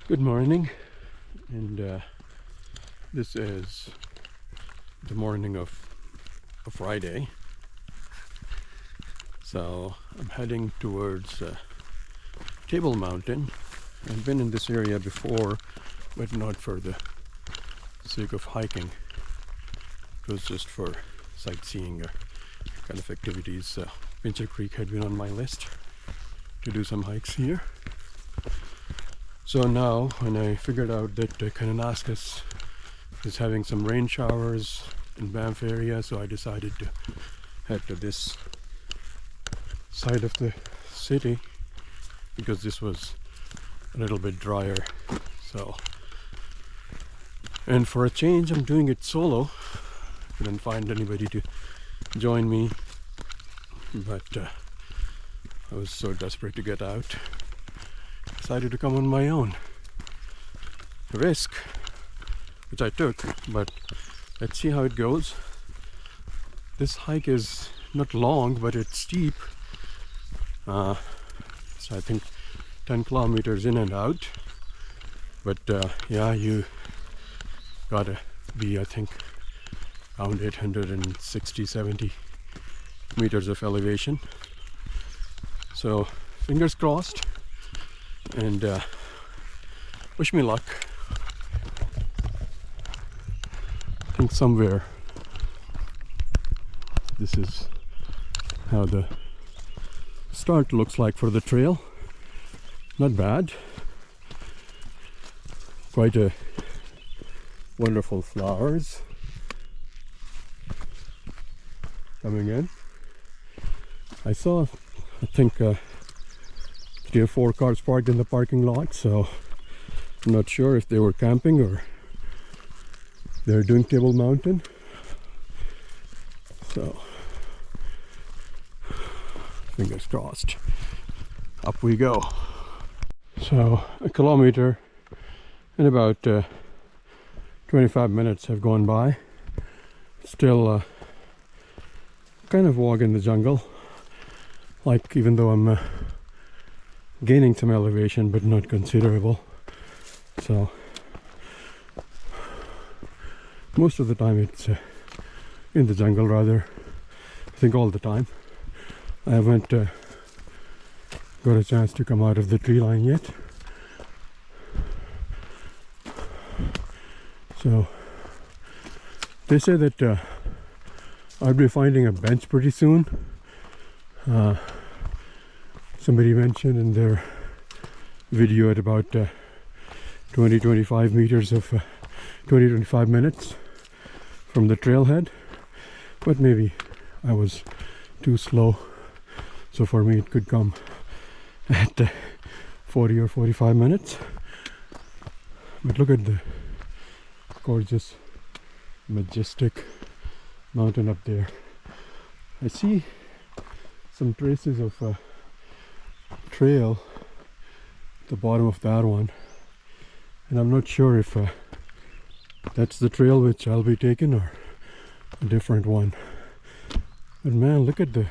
Good morning, and this is the morning of a Friday. So I'm heading towards Table Mountain. I've been in this area before, but not for the sake of hiking. It was just for sightseeing kind of activities. Picncher Creek had been on my list to do some hikes here. So now, when I figured out that Kananaskis is having some rain showers in Banff area, so I decided to head to this side of the city because this was a little bit drier. So, and for a change, I'm doing it solo. Couldn't find anybody to join me, but I was so desperate to get out. Decided to come on my own. A risk, which I took, but let's see how it goes. This hike is not long, but it's steep. So I think 10 kilometers in and out. But yeah, you gotta be, I think, around 860, 70 meters of elevation. So fingers crossed. And wish me luck. I think somewhere this is how the start looks like for the trail. Not bad. Quite a wonderful flowers coming in. I saw, I think 3 or 4 cars parked in the parking lot, so I'm not sure if they were camping or they're doing Table Mountain. So fingers crossed. Up we go. So a kilometer in about 25 minutes have gone by. Still kind of walk in the jungle, like, even though I'm gaining some elevation, but not considerable. So most of the time it's in the jungle, rather. I think all the time. I haven't got a chance to come out of the tree line yet. So they say that I'll be finding a bench pretty soon. Somebody mentioned in their video at about 20-25 meters of 20-25 minutes from the trailhead, but maybe I was too slow, so for me it could come at 40 or 45 minutes. But look at the gorgeous, majestic mountain up there. I see some traces of trail at the bottom of that one, and I'm not sure if that's the trail which I'll be taking or a different one. But man, look at the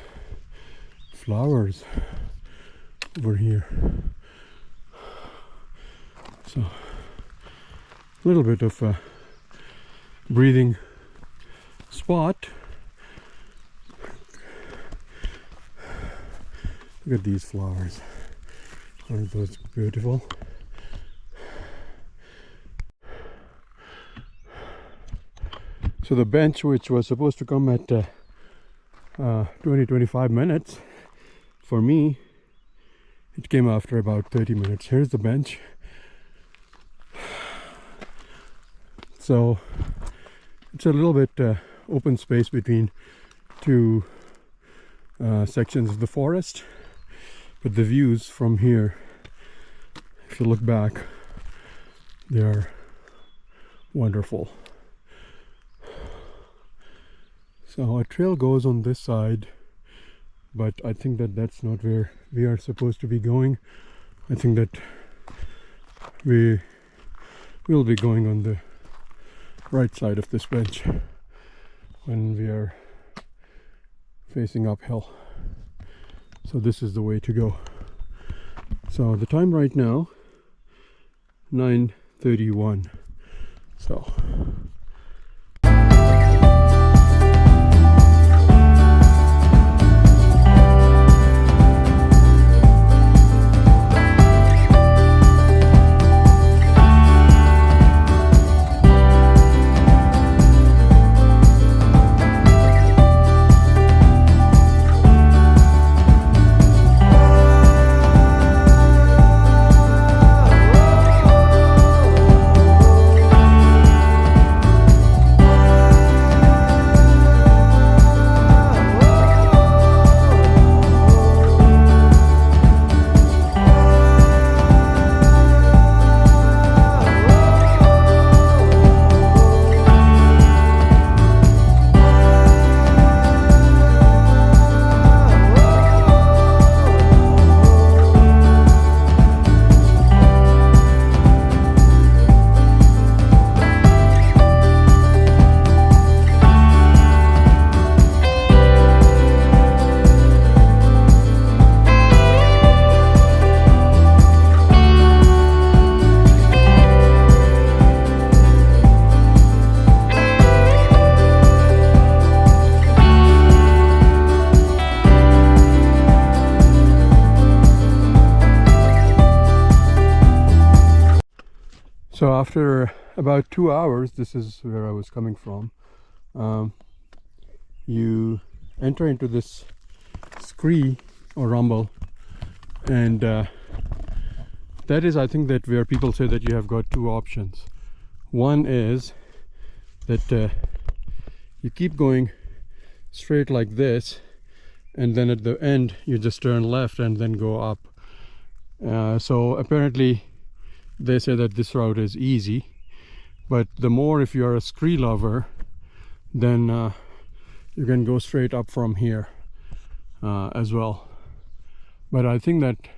flowers over here. So a little bit of a breathing spot. Look at these flowers. Aren't those beautiful? So the bench, which was supposed to come at 20-25 minutes, for me it came after about 30 minutes. Here's the bench. So it's a little bit open space between two sections of the forest. But the views from here, if you look back, they are wonderful. So a trail goes on this side, but I think that that's not where we are supposed to be going. I think that we will be going on the right side of this bench when we are facing uphill. So this is the way to go. So the time right now 9:31. So after about 2 hours, this is where I was coming from, you enter into this scree or rumble, and that is, I think, that where people say that you have got two options. One is that you keep going straight like this, and then at the end you just turn left and then go up. So apparently they say that this route is easy, but the more, if you're a scree lover, then you can go straight up from here as well. But I think that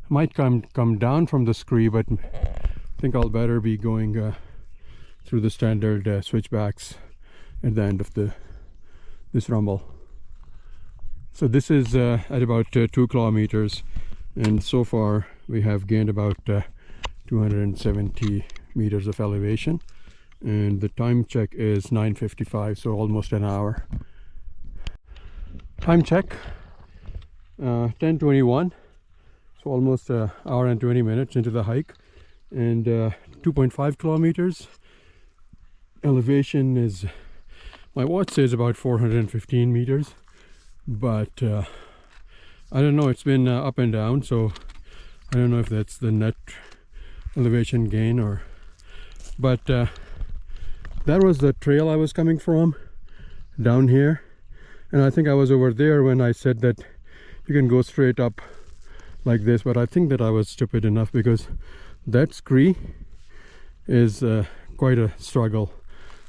might come down from the scree, but I think I'll better be going through the standard switchbacks at the end of this rumble. So this is at about 2 kilometers, and so far we have gained about 270 meters of elevation, and the time check is 9:55, so almost an hour. Time check 10:21, so almost an hour and 20 minutes into the hike, and 2.5 kilometers. Elevation is, my watch says about 415 meters, but I don't know, it's been up and down, so I don't know if that's the net elevation gain or, but that was the trail I was coming from down here, and I think I was over there when I said that you can go straight up like this, but I think that I was stupid enough, because that scree is quite a struggle.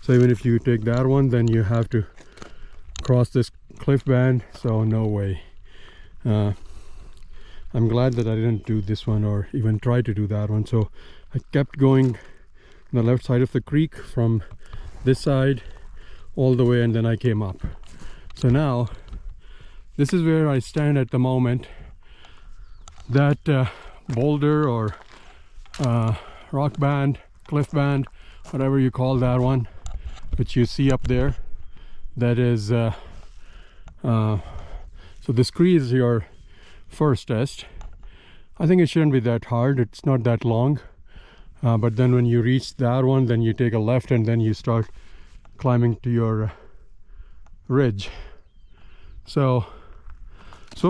So even if you take that one, then you have to cross this cliff band, so no way. I'm glad that I didn't do this one or even try to do that one. So I kept going on the left side of the creek from this side all the way, and then I came up. So now this is where I stand at the moment. That boulder or rock band, cliff band, whatever you call that one, which you see up there, that is so this scree is your first test. I think it shouldn't be that hard, it's not that long, but then when you reach that one, then you take a left and then you start climbing to your ridge. So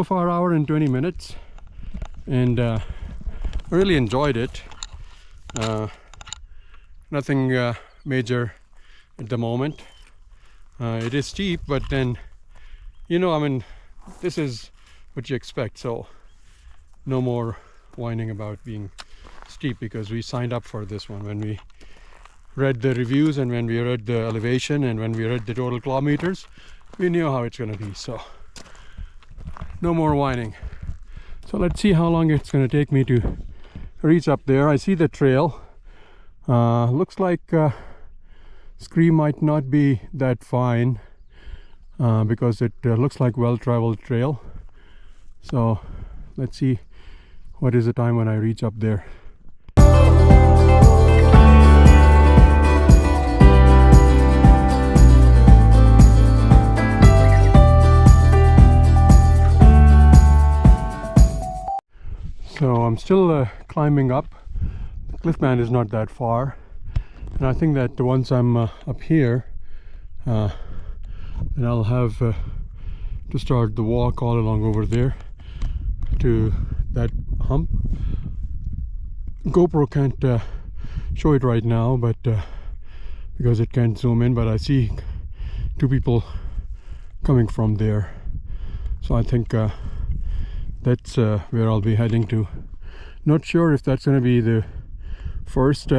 far hour and 20 minutes, and I really enjoyed it. Nothing major at the moment. It is steep, but then, you know, I mean, this is what you expect, so no more whining about being steep, because we signed up for this one when we read the reviews and when we read the elevation and when we read the total kilometers. We knew how it's going to be, so no more whining. So let's see how long it's going to take me to reach up there. I see the trail. Looks like scree might not be that fine because it looks like well-traveled trail. So let's see what is the time when I reach up there. I'm still climbing up. The cliff band is not that far, and I think that once I'm up here, then I'll have to start the walk all along over there to that hump. GoPro can't show it right now, but because it can't zoom in, but I see two people coming from there, so I think that's where I'll be heading to. Not sure if that's going to be the first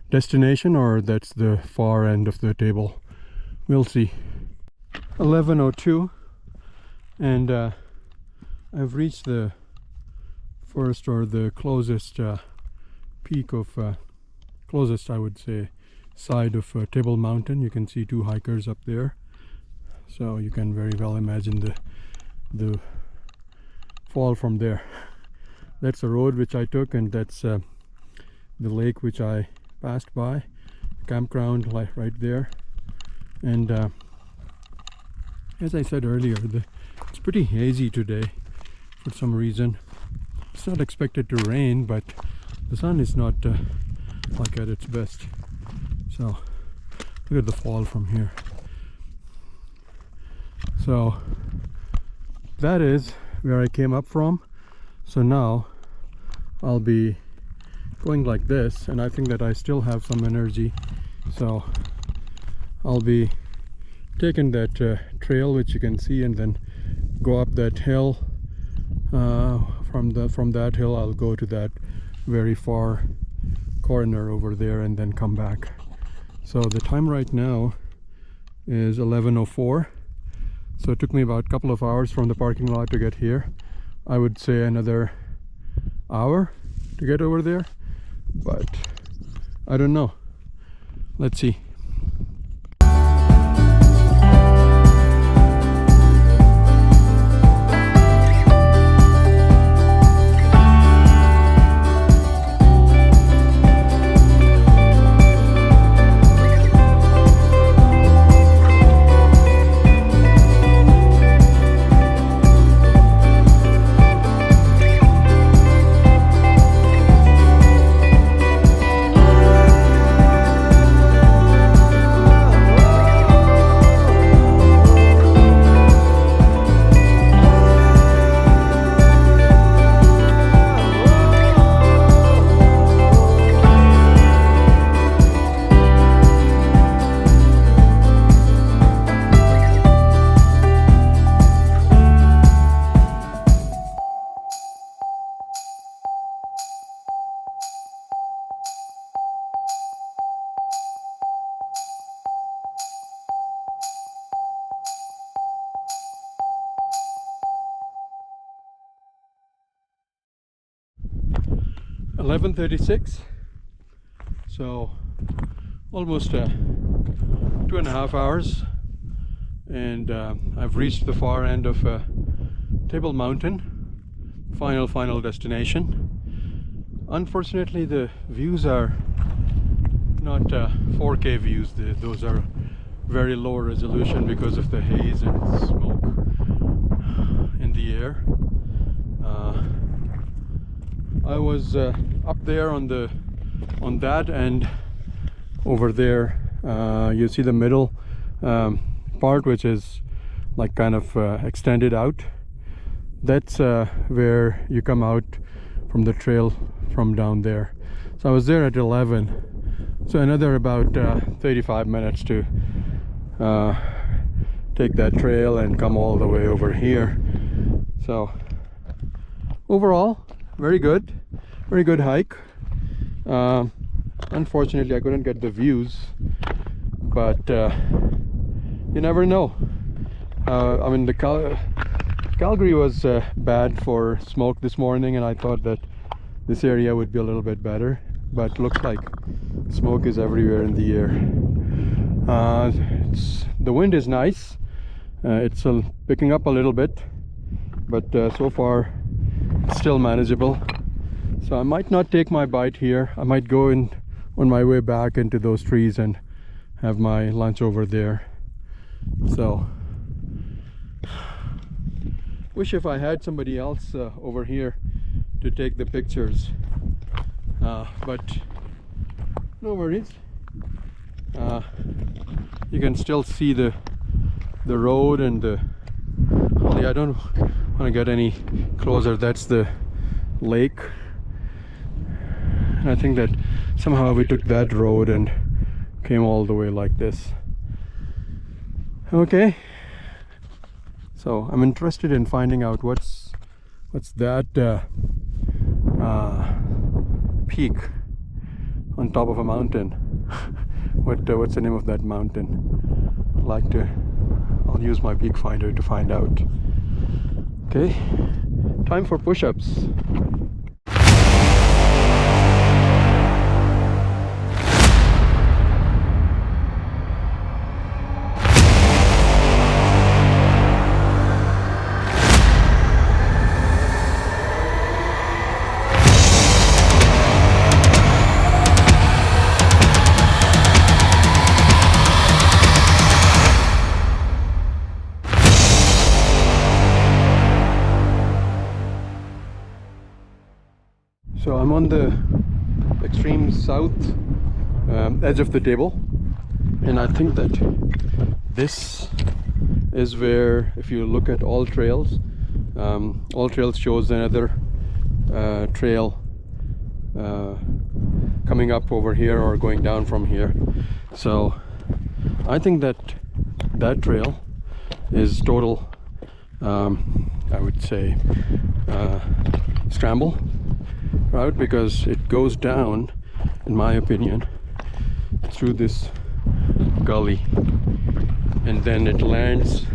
destination or that's the far end of the table. We'll see. 11:02, and I've reached the first, or the closest peak of closest, I would say, side of Table Mountain. You can see two hikers up there, so you can very well imagine the fall from there. That's the road which I took, and that's the lake which I passed by, campground right there. And as I said earlier, it's pretty hazy today for some reason. It's not expected to rain, but the sun is not like at its best. So look at the fall from here. So that is where I came up from. So now I'll be going like this, and I think that I still have some energy, so I'll be taking that trail which you can see, and then go up that hill. From that hill I'll go to that very far corner over there and then come back. So the time right now is 11:04. So it took me about a couple of hours from the parking lot to get here. I would say another hour to get over there, but I don't know. Let's see. $11:36, so almost 2.5 hours, and I've reached the far end of Table Mountain, final destination. Unfortunately, the views are not 4K views. Those are very low resolution because of the haze and smoke in the air. I was up there on that, and over there you see the middle part, which is like kind of extended out. That's where you come out from the trail from down there. So I was there at 11, so another about 35 minutes to take that trail and come all the way over here. So overall, very good hike. Unfortunately, I couldn't get the views, but you never know. I mean, the Calgary was bad for smoke this morning, and I thought that this area would be a little bit better, but looks like smoke is everywhere in the air. The wind is nice. It's picking up a little bit, but so far still manageable. So I might not take my bite here. I might go in on my way back into those trees and have my lunch over there. So wish if I had somebody else over here to take the pictures, but no worries. You can still see the road and the I don't want to get any closer. That's the lake. I think that somehow we took that road and came all the way like this. Okay, so I'm interested in finding out what's that peak on top of a mountain. What's the name of that mountain? I'll use my peak finder to find out. Okay, time for push-ups. So I'm on the extreme south edge of the table, and I think that this is where, if you look at all trails shows another trail coming up over here or going down from here. So I think that trail is total, I would say, scramble route, because it goes down, in my opinion, through this gully, and then it lands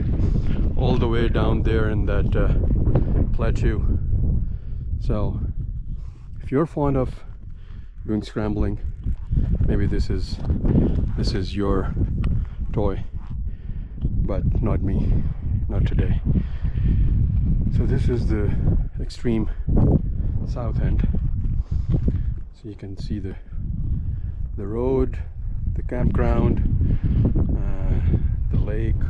all the way down there in that plateau. So if you're fond of doing scrambling, maybe this is your toy, but not me, not today. So this is the extreme south end. So you can see the road, the campground, the lake,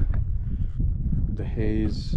the haze,